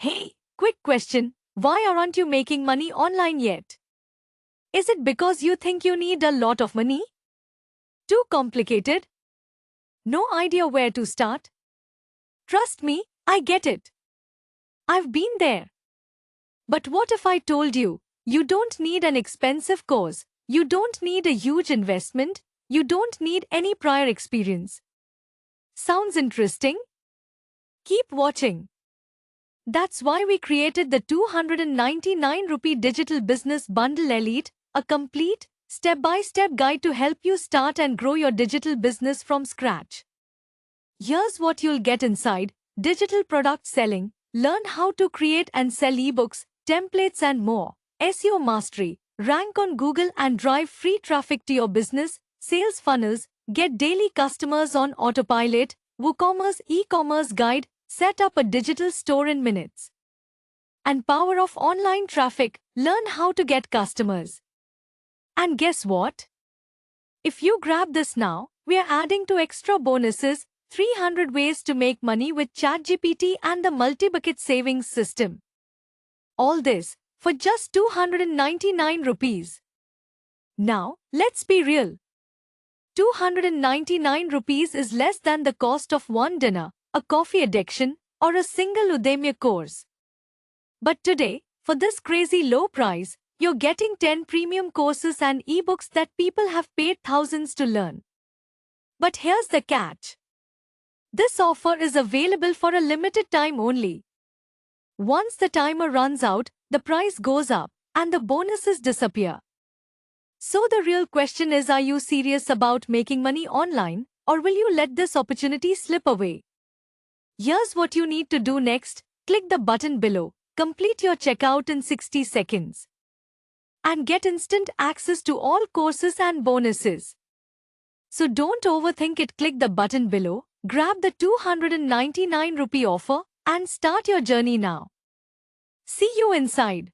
Hey, quick question. Why aren't you making money online yet? Is it because you think you need a lot of money? Too complicated? No idea where to start? Trust me, I get it. I've been there. But what if I told you, you don't need an expensive course, you don't need a huge investment, you don't need any prior experience? Sounds interesting? Keep watching. That's why we created the 299 rupee Digital Business Bundle Elite, a complete, step-by-step guide to help you start and grow your digital business from scratch. Here's what you'll get inside: digital product selling, learn how to create and sell ebooks, templates and more, SEO mastery, rank on Google and drive free traffic to your business, sales funnels, get daily customers on autopilot, WooCommerce e-commerce guide, set up a digital store in minutes. And power of online traffic, learn how to get customers. And guess what? If you grab this now, we are adding 2 extra bonuses: 300 ways to make money with ChatGPT and the multi-bucket savings system. All this for just 299 rupees. Now, let's be real. 299 rupees is less than the cost of one dinner, a coffee addiction, or a single Udemy course. But today, for this crazy low price, you're getting 10 premium courses and ebooks that people have paid thousands to learn. But here's the catch. This offer is available for a limited time only. Once the timer runs out, the price goes up, and the bonuses disappear. So the real question is, are you serious about making money online, or will you let this opportunity slip away? Here's what you need to do next. Click the button below, complete your checkout in 60 seconds, and get instant access to all courses and bonuses. So don't overthink it. Click the button below, grab the 299 rupee offer, and start your journey now. See you inside.